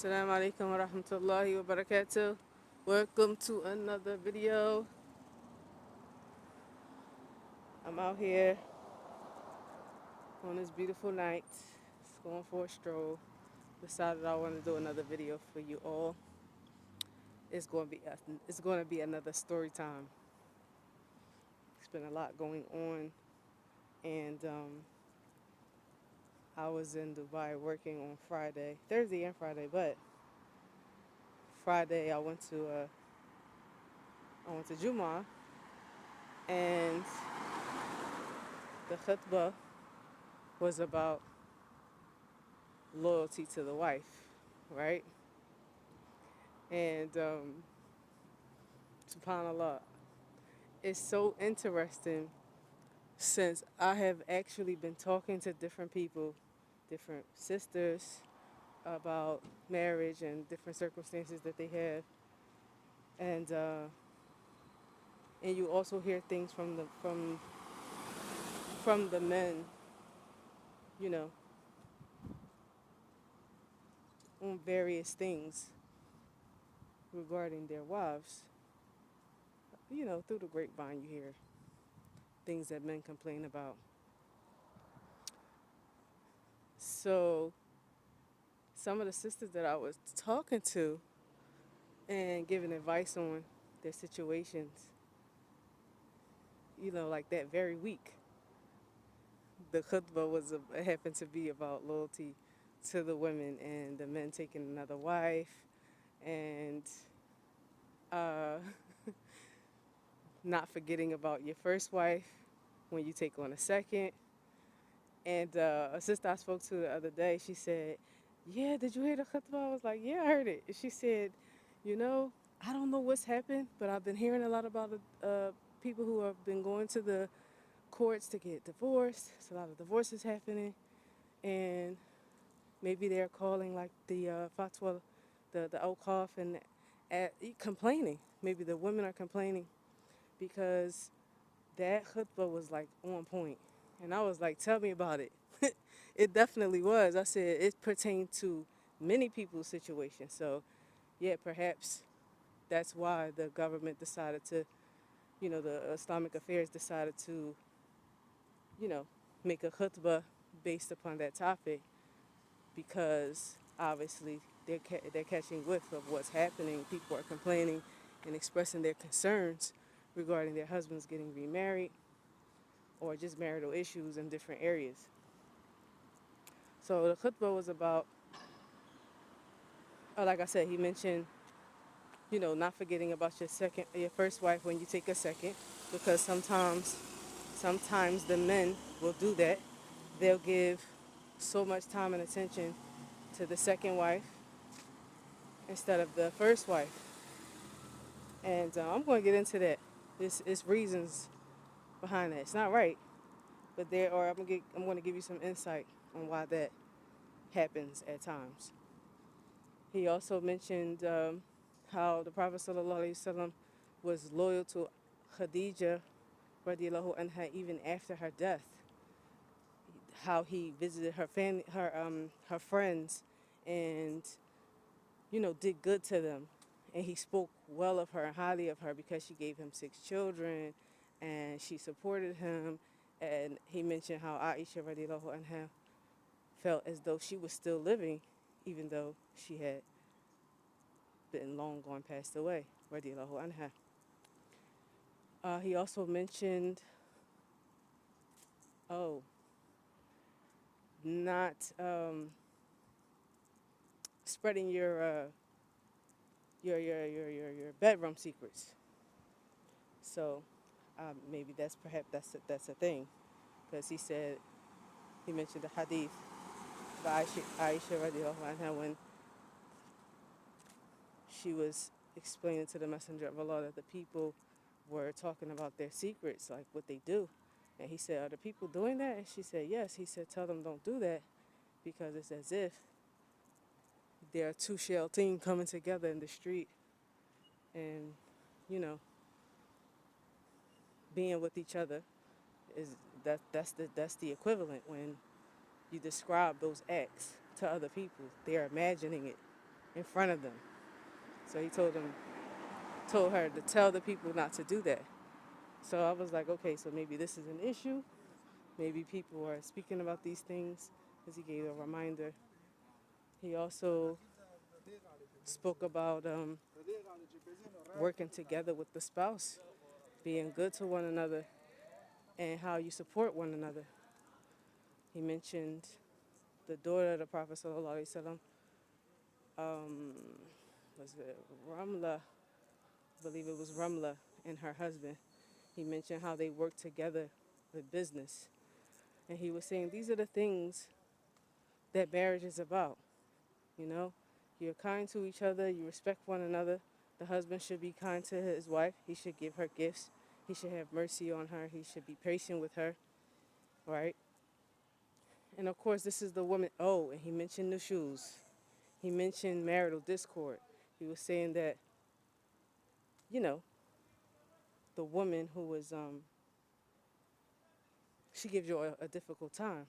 Assalamu alaikum wa rahmatullahi wa barakatuh. Welcome to another video. I'm out here on this beautiful night, just going for a stroll. Decided I want to do another video for you all. It's going to be another story time. It's been a lot going on, and I was in Dubai working on Thursday and Friday, but Friday I went to Juma, and the khutbah was about loyalty to the wife, right? And subhanallah, it's so interesting since I have actually been talking to different people, different sisters, about marriage and different circumstances that they have, and you also hear things from the men, you know, on various things regarding their wives. You know, through the grapevine, you hear things that men complain about. So some of the sisters that I was talking to and giving advice on their situations, like that very week, the khutbah happened to be about loyalty to the women and the men taking another wife and uh, not forgetting about your first wife when you take on a second. And a sister I spoke to the other day, she said, "Yeah, did you hear the khutbah?" I was like, "Yeah, I heard it." And she said, "You know, I don't know what's happened, but I've been hearing a lot about people who have been going to the courts to get divorced. It's a lot of divorces happening, and maybe they're calling like the fatwa, the awqaf, and complaining. Maybe the women are complaining because that khutbah was like on point." And I was like, "Tell me about it." It definitely was. I said it pertained to many people's situations. So, yeah, perhaps that's why the government decided to, the Islamic Affairs decided to, you know, make a khutbah based upon that topic because obviously they're catching whiff of what's happening. People are complaining and expressing their concerns regarding their husbands getting remarried or just marital issues in different areas. So the khutbah was about, like I said, he mentioned, not forgetting about your first wife when you take a second, because sometimes the men will do that. They'll give so much time and attention to the second wife instead of the first wife. And I'm going to get into that. It's reasons behind that. It's not right, but I'm going to give you some insight on why that happens at times. He also mentioned how the Prophet ﷺ was loyal to Khadija radiallahu anha even after her death. How he visited her family, her friends, and did good to them, and he spoke well of her and highly of her because she gave him 6 children, and she supported him. And he mentioned how Aisha radiallahu anha felt as though she was still living, even though she had been long gone passed away, radiallahu anha. He also mentioned, not spreading your bedroom secrets. So maybe that's a thing, because he mentioned the hadith by Aisha radiallahu anha when she was explaining to the Messenger of Allah that the people were talking about their secrets, like what they do. And he said, "Are the people doing that?" And she said, "Yes." He said, "Tell them don't do that, because it's as if there are two shell team coming together in the street and, you know, being with each other is that's the equivalent when you describe those acts to other people. They're imagining it. in front of them. So he told her to tell the people not to do that. So I was like, okay, so maybe this is an issue. Maybe people are speaking about these things, because he gave a reminder. He also spoke about working together with the spouse, being good to one another, and how you support one another. He mentioned the daughter of the Prophet sallallahu alaihi wasallam, um, was it Ramla? I believe it was Ramla and her husband. He mentioned how they worked together with business, and he was saying these are the things that marriage is about. You know, you're kind to each other, you respect one another. The husband should be kind to his wife. He should give her gifts. He should have mercy on her. He should be patient with her, right? And of course, this is the woman. Oh, and he mentioned the shoes. He mentioned marital discord. He was saying that, you know, the woman who was, she gives you a difficult time.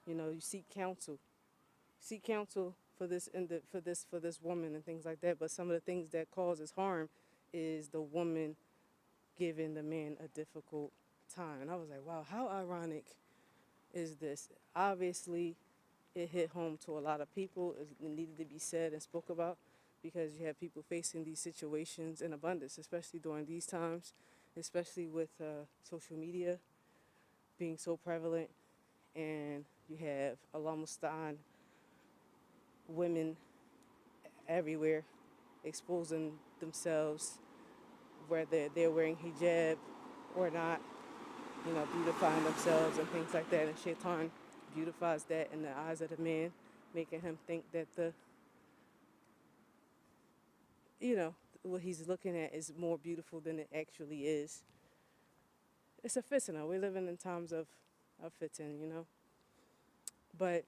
You know, you seek counsel for this and for this woman and things like that. But some of the things that causes harm is the woman giving the man a difficult time. And I was like, wow, how ironic is this? Obviously, it hit home to a lot of people. It needed to be said and spoke about, because you have people facing these situations in abundance, especially during these times, especially with social media being so prevalent. And you have Allah Mustaan women everywhere exposing themselves, whether they're wearing hijab or not, you know, beautifying themselves and things like that. And Shaitan beautifies that in the eyes of the man, making him think that you know, what he's looking at is more beautiful than it actually is. It's a fitna. We're living in times of fitna, you know. But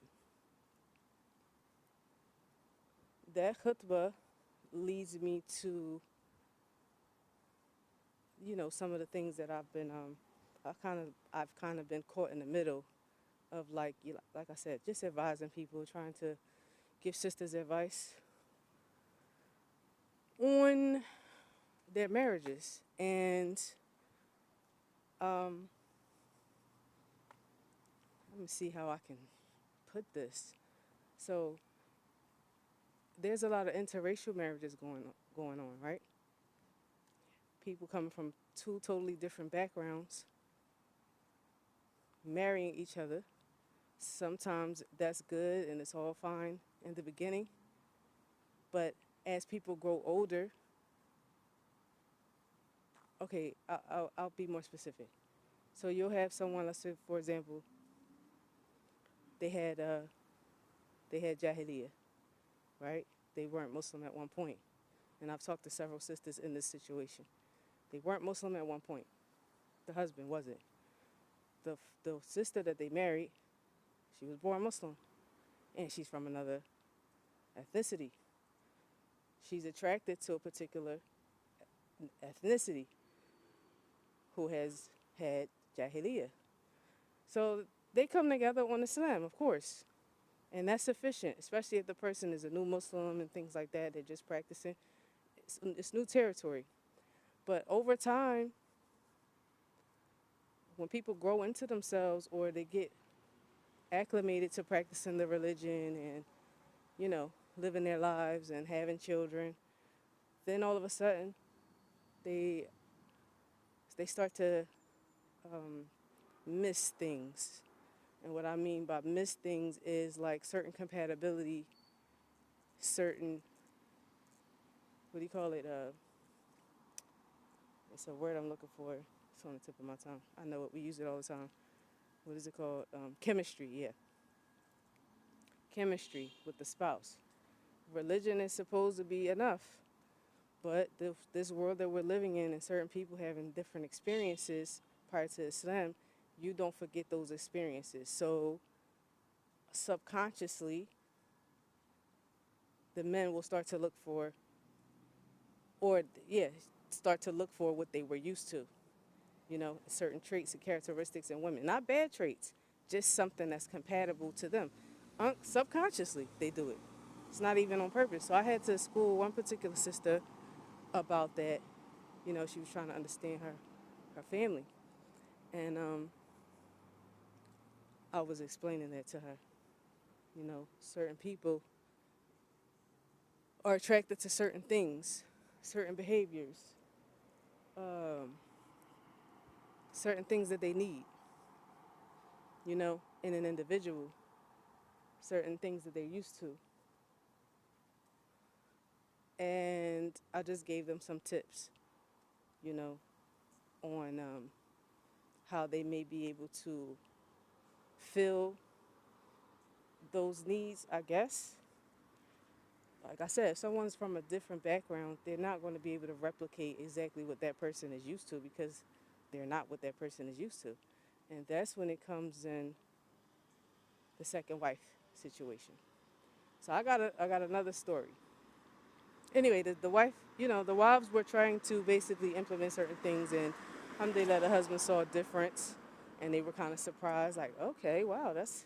that khutbah leads me to, you know, some of the things that I've kind of been caught in the middle of, like, like I said, just advising people, trying to give sisters advice on their marriages. And um, let me see how I can put this. So there's a lot of interracial marriages going on, right? People coming from two totally different backgrounds, marrying each other. Sometimes that's good and it's all fine in the beginning, but as people grow older, okay, I'll be more specific. So you'll have someone, let's say, for example, they had uh, they had jahiliyyah, right? They weren't Muslim at one point, and I've talked to several sisters in this situation. They weren't Muslim at one point. The husband wasn't. The sister that they married, she was born Muslim, and she's from another ethnicity. She's attracted to a particular ethnicity who has had jahiliyyah. So they come together on Islam, of course, and that's sufficient, especially if the person is a new Muslim and things like that. They're just practicing. It's new territory. But over time, when people grow into themselves or they get acclimated to practicing the religion and, you know, living their lives and having children, then all of a sudden they they start to um, miss things. And what I mean by miss things is like certain compatibility, certain, what do you call it? It's a word I'm looking for. It's on the tip of my tongue. I know it. We use it all the time. What is it called? Chemistry. Yeah, chemistry with the spouse. Religion is supposed to be enough, but this world that we're living in, and certain people having different experiences prior to Islam, you don't forget those experiences. So subconsciously, the men will start to look for, or yeah, start to look for what they were used to. You know, certain traits and characteristics in women, not bad traits, just something that's compatible to them. Subconsciously, they do it. It's not even on purpose. So I had to school one particular sister about that. You know, she was trying to understand her family, and I was explaining that to her. You know, certain people are attracted to certain things, certain behaviors, um, certain things that they need. You know, in an individual, certain things that they're used to. And I just gave them some tips, you know, on how they may be able to fill those needs, I guess. Like I said, if someone's from a different background, they're not going to be able to replicate exactly what that person is used to because they're not what that person is used to. And that's when it comes in the second wife situation. So I got another story. Anyway, the wife, you know, the wives were trying to basically implement certain things, and alhamdulillah, the husband saw a difference, and they were kind of surprised, like, okay, wow, that's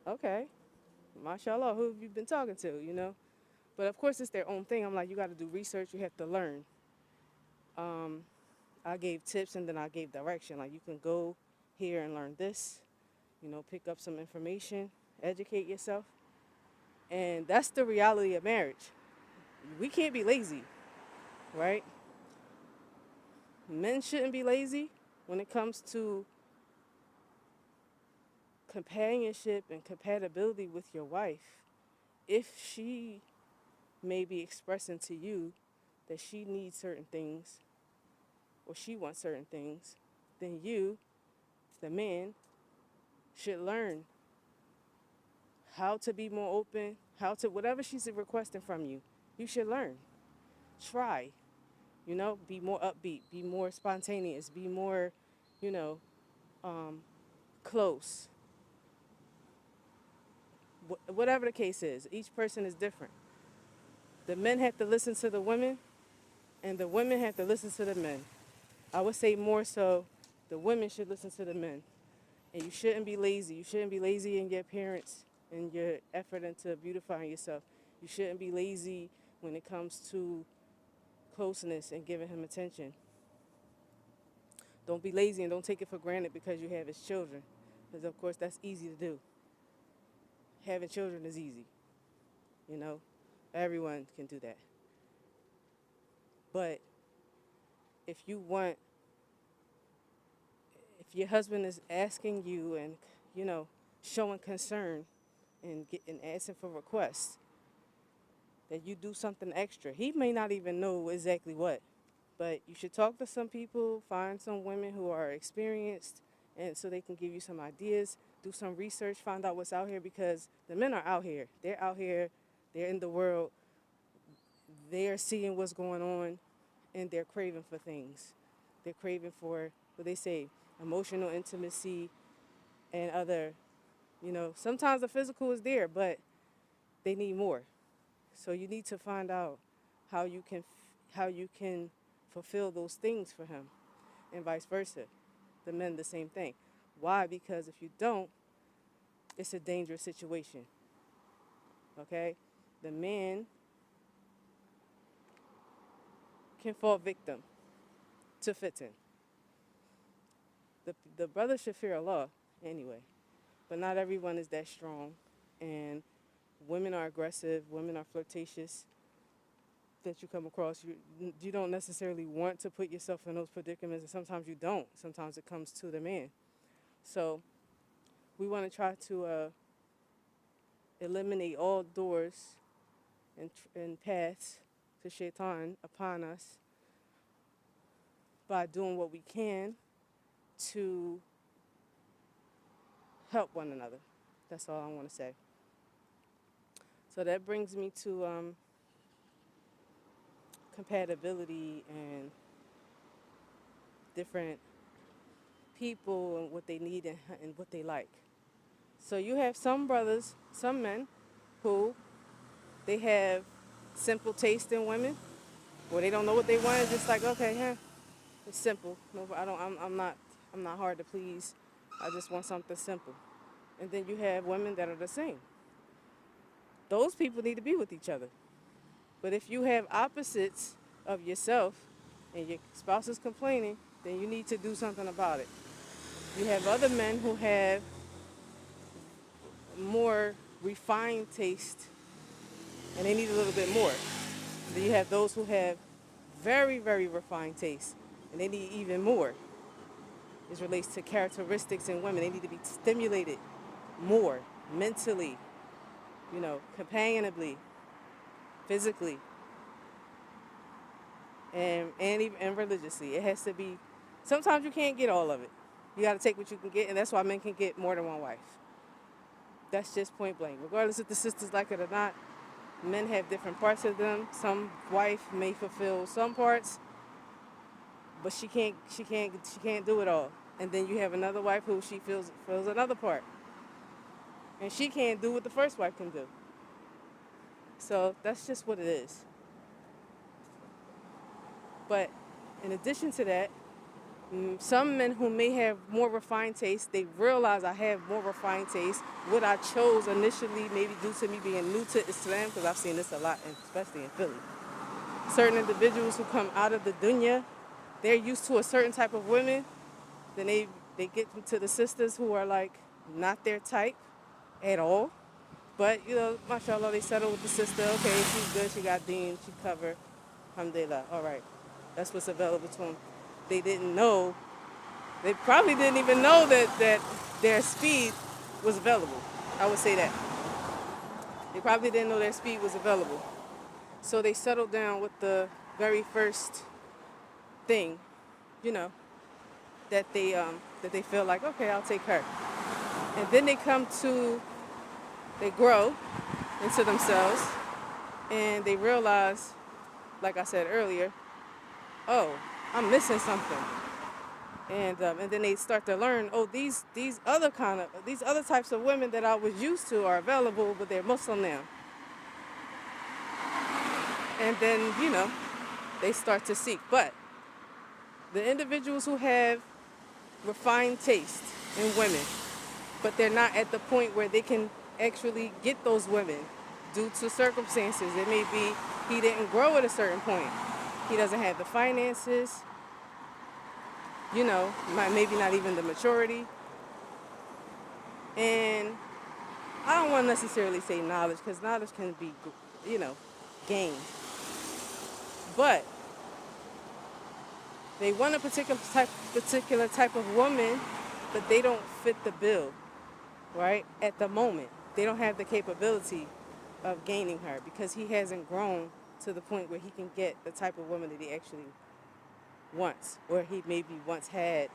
okay, mashallah, who have you been talking to, you know? But of course, it's their own thing. I'm like, you got to do research, you have to learn. Um, I gave tips, and then I gave direction, like, you can go here and learn this, you know, pick up some information, educate yourself, and that's the reality of marriage. We can't be lazy, right? Men shouldn't be lazy when it comes to companionship and compatibility with your wife. If she may be expressing to you that she needs certain things or she wants certain things, then you, the man, should learn how to be more open, how to, whatever she's requesting from you, you should learn. Try, you know, be more upbeat, be more spontaneous, be more, you know, um, close. Whatever the case is, each person is different. The men have to listen to the women, and the women have to listen to the men. I would say more so the women should listen to the men. And you shouldn't be lazy. You shouldn't be lazy in your appearance and your effort into beautifying yourself. You shouldn't be lazy when it comes to closeness and giving him attention. Don't be lazy and don't take it for granted because you have his children. Because, of course, that's easy to do. Having children is easy. You know, everyone can do that. But if you want, if your husband is asking you and, you know, showing concern and asking for requests, that you do something extra. He may not even know exactly what, but you should talk to some people, find some women who are experienced, and so they can give you some ideas. Do some research, find out what's out here because the men are out here. They're out here. They're in the world. They're seeing what's going on, and they're craving for things. They're craving for what they say, emotional intimacy and other. You know, sometimes the physical is there, but they need more. So you need to find out how you can how you can fulfill those things for him, and vice versa. The men the same thing. Why? Because if you don't, it's a dangerous situation. Okay, the man can fall victim to fitting. The brother should fear Allah anyway, but not everyone is that strong, and women are aggressive. Women are flirtatious. That you come across, you don't necessarily want to put yourself in those predicaments, and sometimes you don't. Sometimes it comes to the man. So we want to try to eliminate all doors and paths to shaitan upon us by doing what we can to help one another. That's all I want to say. So that brings me to compatibility and different people and what they need and what they like. So you have some brothers, some men, who they have simple taste in women, where they don't know what they want. It's just like, okay, yeah, it's simple. No, I don't. I'm not hard to please. I just want something simple. And then you have women that are the same. those people need to be with each other. But if you have opposites of yourself and your spouse is complaining, then you need to do something about it. You have other men who have more refined taste and they need a little bit more. Then you have those who have very, very refined taste and they need even more. This relates to characteristics in women. They need to be stimulated more mentally, companionably, physically, and religiously. It has to be. Sometimes you can't get all of it. You got to take what you can get, and that's why men can get more than one wife. That's just point blank. Regardless if the sisters like it or not, men have different parts of them. Some wife may fulfill some parts, but she can't do it all. And then you have another wife who she fills another part, and she can't do what the first wife can do. So that's just what it is. But in addition to that, some men who may have more refined taste, they realize I have more refined taste. What I chose initially, maybe due to me being new to Islam, because I've seen this a lot, especially in Philly. Certain individuals who come out of the dunya, they're used to a certain type of women. Then they get into the sisters who are like not their type at all. But, mashallah, they settle with the sister. Okay, she's good, she got deen, she covered. Alhamdulillah. All right. That's what's available to them. They didn't know. They probably didn't even know that their speed was available. I would say that. They probably didn't know their speed was available. So they settled down with the very first thing, you know, that they feel like, okay, I'll take her. And then they grow into themselves and they realize, like I said earlier, oh, I'm missing something. And then they start to learn, oh, these other types of women that I was used to are available, but they're Muslim now. And then, they start to seek. But the individuals who have refined taste in women, but they're not at the point where they can actually get those women due to circumstances. It may be he didn't grow at a certain point. He doesn't have the finances, maybe not even the maturity. And I don't want to necessarily say knowledge, because knowledge can be, gained. But they want a particular type of woman, but they don't fit the bill, right? At the moment, they don't have the capability of gaining her because he hasn't grown to the point where he can get the type of woman that he actually wants, or he maybe once had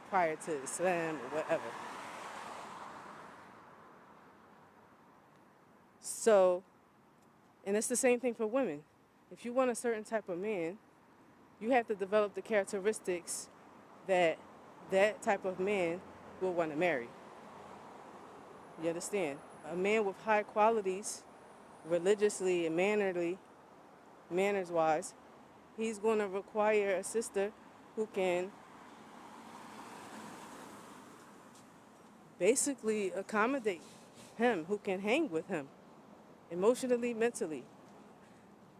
prior to Islam or whatever. So, and it's the same thing for women. If you want a certain type of man, you have to develop the characteristics that type of man will want to marry. You understand? A man with high qualities, religiously and manners-wise, he's going to require a sister who can basically accommodate him, who can hang with him emotionally, mentally.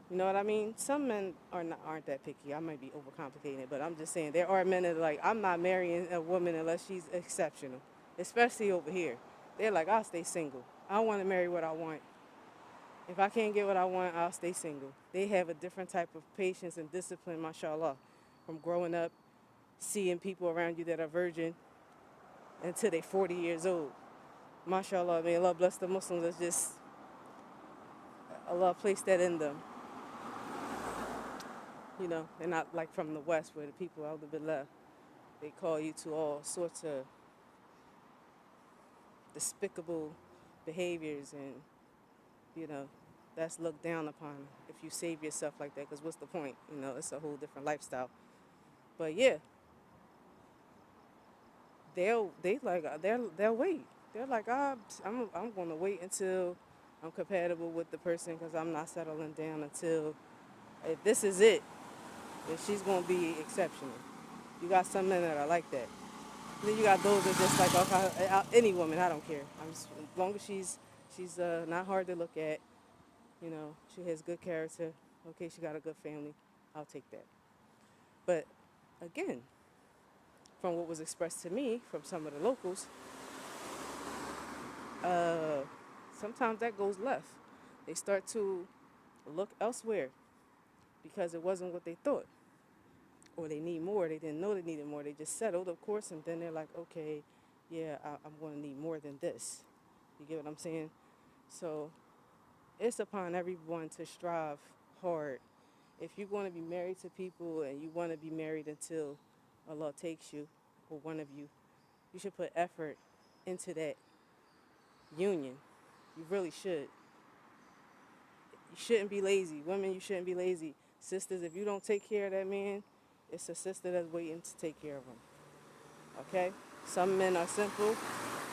You know what I mean? Some men aren't that picky. I might be overcomplicating it, but I'm just saying there are men that are like, I'm not marrying a woman unless she's exceptional, especially over here. They're like, I'll stay single. I want to marry what I want. If I can't get what I want, I'll stay single. They have a different type of patience and discipline, mashallah, from growing up, seeing people around you that are virgin until they're 40 years old. Mashallah, may Allah bless the Muslims. That's just, Allah placed that in them. They're not like from the West where the people out the billah, they call you to all sorts of despicable behaviors, and that's looked down upon if you save yourself like that, because what's the point? It's a whole different lifestyle. But yeah, they'll wait. They're like, I'm going to wait until I'm compatible with the person, because I'm not settling down until, if this is it, then she's going to be exceptional. You got some men that are like that. And then you got those that just like, okay, any woman, I don't care. As long as she's not hard to look at, She has good character. Okay, she got a good family. I'll take that. But again, from what was expressed to me from some of the locals, uh, sometimes that goes left. They start to look elsewhere because it wasn't what they thought, or they need more. They didn't know they needed more. They just settled, of course, and then they're like, okay, yeah, I'm going to need more than this. You get what I'm saying? So it's upon everyone to strive hard. If you're going to be married to people and you want to be married until Allah takes you, or one of you, you should put effort into that union. You really should. You shouldn't be lazy. Women, you shouldn't be lazy. Sisters, if you don't take care of that man, it's a sister that's waiting to take care of him. Okay? Some men are simple.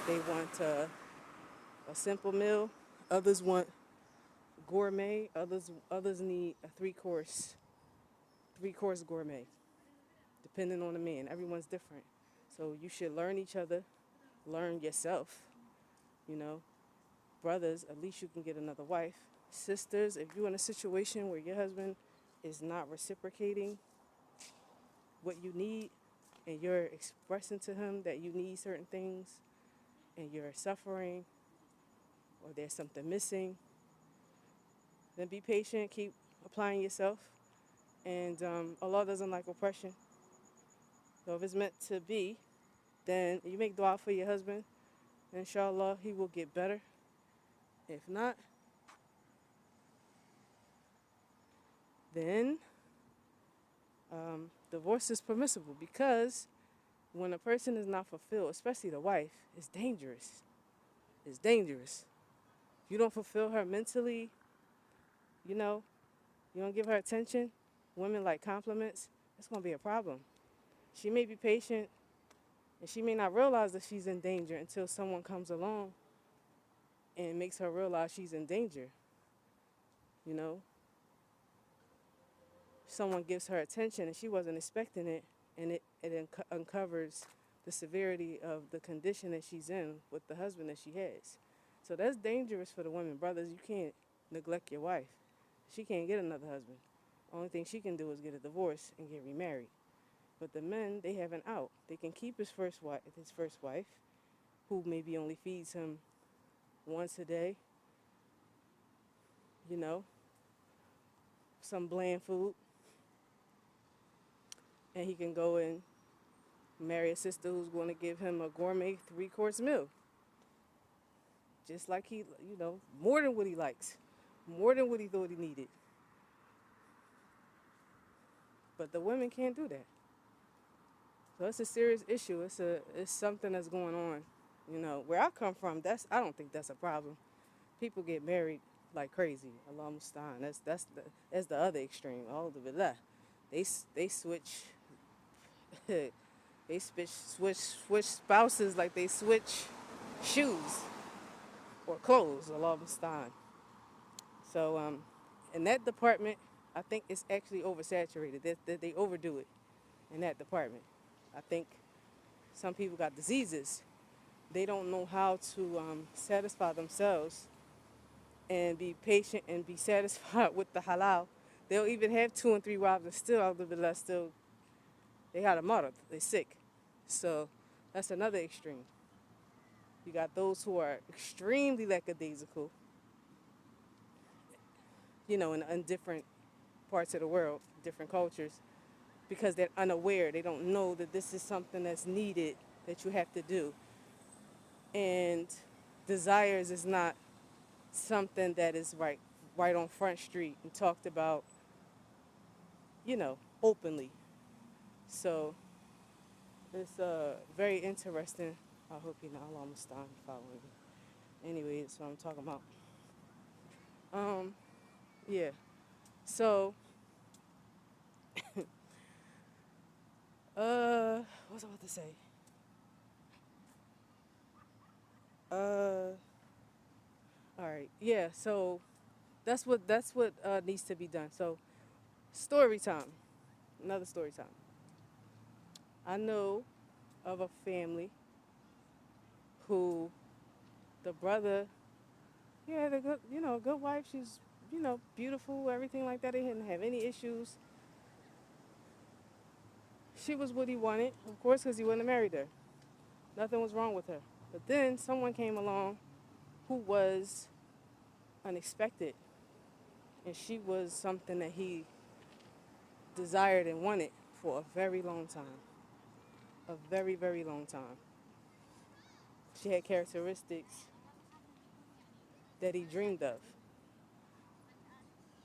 They want a simple meal. Others want gourmet. Others need a three course gourmet, depending on the man. Everyone's different. So you should learn each other, learn yourself, you know. Brothers, at least you can get another wife. Sisters, if you're in a situation where your husband is not reciprocating what you need and you're expressing to him that you need certain things and you're suffering or there's something missing, then be patient, keep applying yourself. And Allah doesn't like oppression. So if it's meant to be, then you make dua for your husband. Inshallah, he will get better. If not, then divorce is permissible because when a person is not fulfilled, especially the wife, it's dangerous. It's dangerous. If you don't fulfill her mentally, you know, you don't give her attention, women like compliments, it's going to be a problem. She may be patient and she may not realize that she's in danger until someone comes along and makes her realize she's in danger. You know, someone gives her attention and she wasn't expecting it, and it uncovers the severity of the condition that she's in with the husband that she has. So that's dangerous for the women. Brothers, you can't neglect your wife. She can't get another husband. Only thing she can do is get a divorce and get remarried. But the men, they have an out. They can keep his first wife, who maybe only feeds him once a day, you know, some bland food, and he can go and marry a sister who's going to give him a gourmet three-course meal. Just like more than what he likes, more than what he thought he needed. But the women can't do that. So it's a serious issue. It's something that's going on. Where I come from, I don't think that's a problem. People get married like crazy. Allah Mustaan. That's the other extreme. All of it. They switch they switch spouses like they switch shoes or clothes. Allah Mustaan. So in that department, I think it's actually oversaturated. That they overdo it in that department. I think some people got diseases. They don't know how to satisfy themselves and be patient and be satisfied with the halal. They'll even have two and three wives and still, alhamdulillah, still they got a marad. They're sick. So that's another extreme. You got those who are extremely lackadaisical, in different parts of the world, different cultures, because they're unaware. They don't know that this is something that's needed, that you have to do. And desires is not something that is right on Front Street and talked about, openly. So it's very interesting. I hope you know I'm almost done following me. Anyway, that's what I'm talking about. Yeah. So, what was I about to say? All right. Yeah. So that's what needs to be done. So, story time. Another story time. I know of a family who the brother, yeah, the good, good wife. She's, beautiful, everything like that. They didn't have any issues. She was what he wanted, of course, because he wouldn't have married her. Nothing was wrong with her. But then someone came along who was unexpected, and she was something that he desired and wanted for a very long time. A very, very long time. She had characteristics that he dreamed of.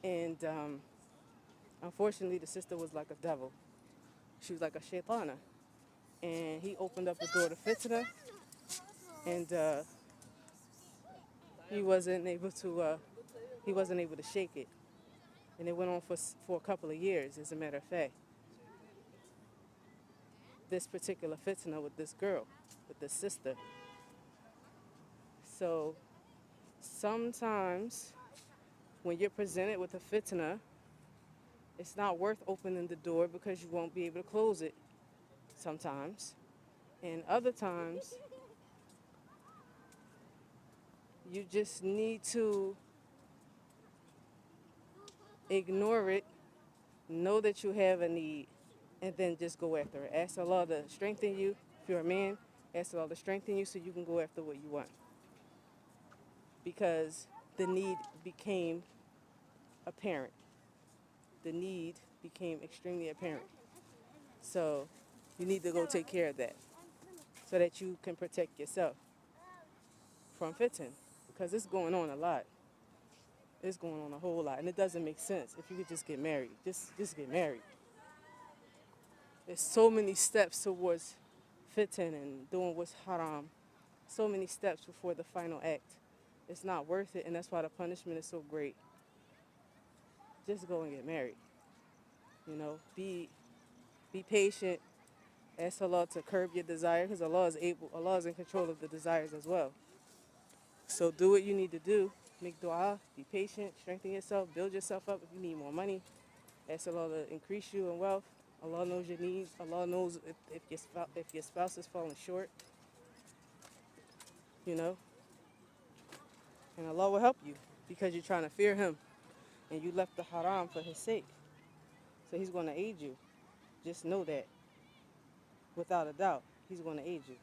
And unfortunately, the sister was like a devil. She was like a shaitana. And he opened up the door to fitna, and he wasn't able to shake it. And it went on for a couple of years, as a matter of fact. This particular fitna with this girl, with this sister. So sometimes when you're presented with a fitna, it's not worth opening the door because you won't be able to close it sometimes. And other times, you just need to ignore it, know that you have a need, and then just go after it. Ask Allah to strengthen you. If you're a man, ask Allah to strengthen you so you can go after what you want. Because the need became apparent. The need became extremely apparent. So you need to go take care of that so that you can protect yourself from fitting. Because it's going on a lot. It's going on a whole lot. And it doesn't make sense if you could just get married. Just get married. There's so many steps towards fitting and doing what's haram. So many steps before the final act. It's not worth it, and that's why the punishment is so great. Just go and get married. Be patient. Ask Allah to curb your desire, because Allah is in control of the desires as well. So do what you need to do. Make dua, be patient, strengthen yourself, build yourself up. If you need more money, ask Allah to increase you in wealth. Allah knows your needs. Allah knows if your spouse is falling short, you know, and Allah will help you because you're trying to fear Him and you left the haram for His sake. So He's going to aid you. Just know that, without a doubt, He's going to aid you.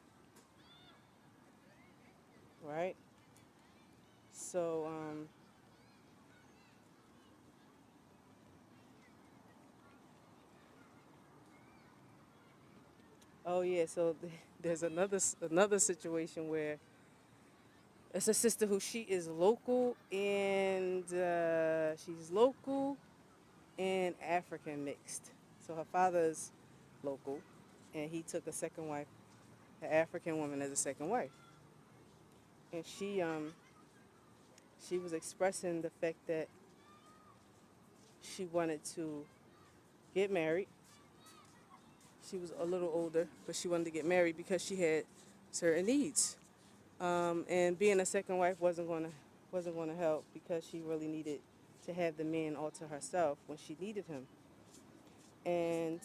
Right? So, oh yeah, so there's another situation where it's a sister who she is local, and she's local and African mixed. So her father's local, and he took a second wife, an African woman, as a second wife. And she was expressing the fact that she wanted to get married. She was a little older, but she wanted to get married because she had certain needs. And being a second wife wasn't gonna help because she really needed to have the man all to herself when she needed him. And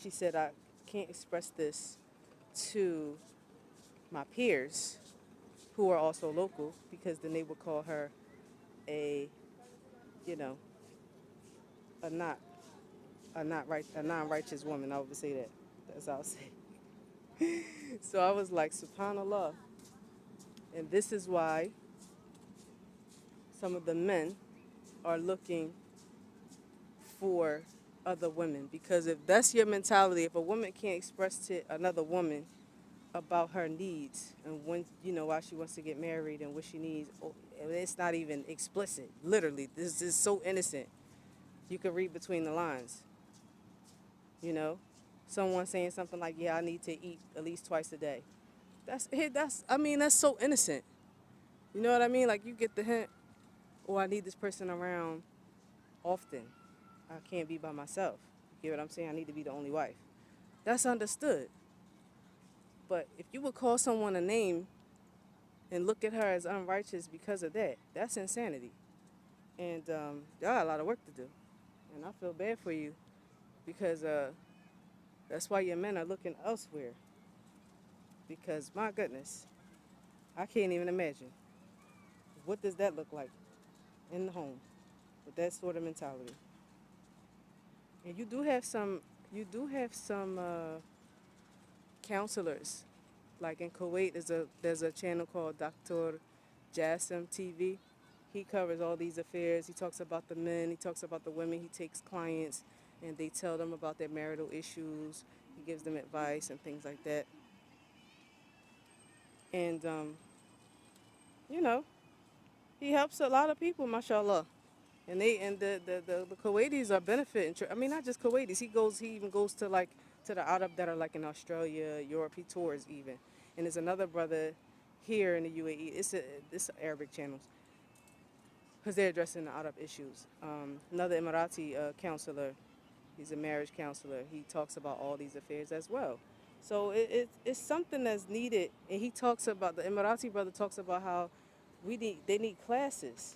she said, I can't express this to my peers who are also local because then they would call her a, you know, a not a non-righteous woman. I would say that. That's how I would say. So I was like, subhanallah. And this is why some of the men are looking for other women. Because if that's your mentality, if a woman can't express to another woman about her needs and why she wants to get married and what she needs, it's not even explicit. Literally, this is so innocent. You can read between the lines. You know, someone saying something like, "Yeah, I need to eat at least twice a day." That's so innocent. You know what I mean? Like, you get the hint. Or I need this person around often. I can't be by myself. You get what I'm saying? I need to be the only wife. That's understood. But if you would call someone a name and look at her as unrighteous because of that, that's insanity. And y'all got a lot of work to do. And I feel bad for you because that's why your men are looking elsewhere. Because, my goodness, I can't even imagine. What does that look like in the home? with that sort of mentality. And you do have some counselors. Like in Kuwait, there's a channel called Dr. Jassim TV. He covers all these affairs. He talks about the men. He talks about the women. He takes clients, and they tell them about their marital issues. He gives them advice and things like that. And you know, he helps a lot of people, mashallah. And the Kuwaitis are benefiting. I mean, not just Kuwaitis. He even goes to like to the Arab that are like in Australia, Europe. He tours even. And there's another brother here in the UAE. It's Arabic channels because they're addressing the Arab issues. Another Emirati counselor. He's a marriage counselor. He talks about all these affairs as well. So it's something that's needed. And he talks about the Emirati brother talks about how they need classes.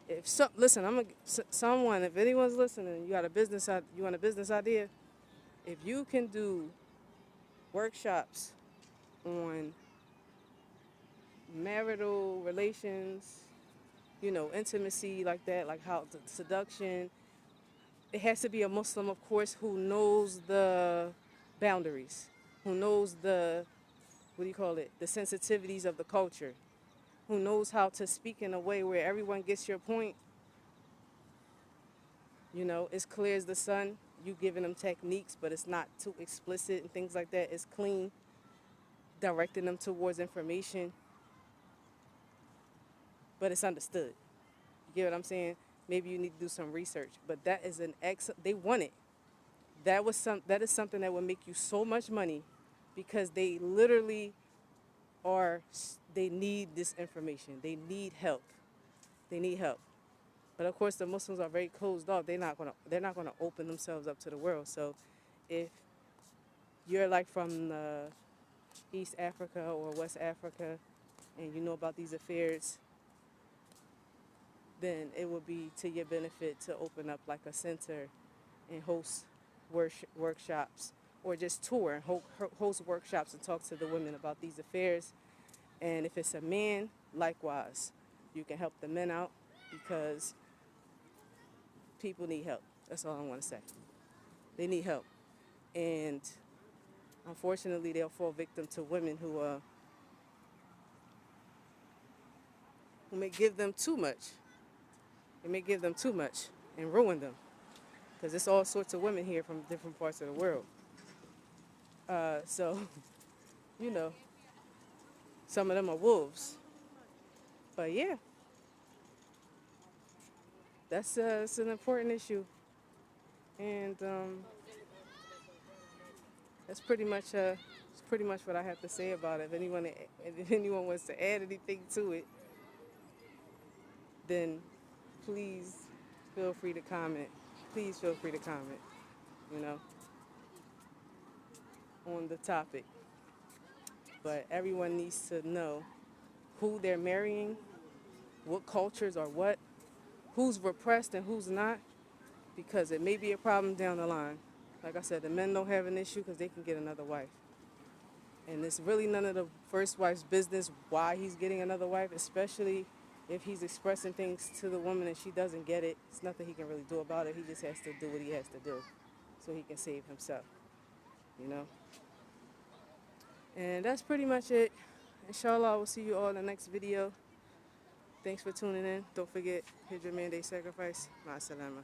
If so, listen, someone. If anyone's listening, you want a business idea. If you can do workshops on marital relations, intimacy like that, like how seduction. It has to be a Muslim, of course, who knows the boundaries, who knows the what do you call it, the sensitivities of the culture, who knows how to speak in a way where everyone gets your point. It's clear as the sun. You giving them techniques, but it's not too explicit and things like that. It's clean, directing them towards information, but it's understood. You get what I'm saying? Maybe you need to do some research, but that is an excellent. They want it. That is something that would make you so much money, because they literally are. They need this information. They need help. They need help. But of course, the Muslims are very closed off. They're not gonna open themselves up to the world. So, if you're like from East Africa or West Africa, and you know about these affairs, then it would be to your benefit to open up like a center and host workshops, or just tour and host workshops and talk to the women about these affairs. And if it's a man, likewise, you can help the men out, because people need help. That's all I want to say. They need help. And unfortunately, they'll fall victim to women who may give them too much. They may give them too much and ruin them, because it's all sorts of women here from different parts of the world. So, you know, some of them are wolves. But yeah, it's an important issue, and that's pretty much what I have to say about it. If anyone wants to add anything to it, then please feel free to comment. Please feel free to comment. You know, on the topic. But everyone needs to know who they're marrying, what cultures are what, who's repressed and who's not, because it may be a problem down the line. Like I said, the men don't have an issue because they can get another wife. And it's really none of the first wife's business why he's getting another wife, especially if he's expressing things to the woman and she doesn't get it. It's nothing he can really do about it. He just has to do what he has to do so he can save himself, you know? And that's pretty much it. Inshallah, I will see you all in the next video. Thanks for tuning in. Don't forget, Hijra Mandate Sacrifice. Ma salama.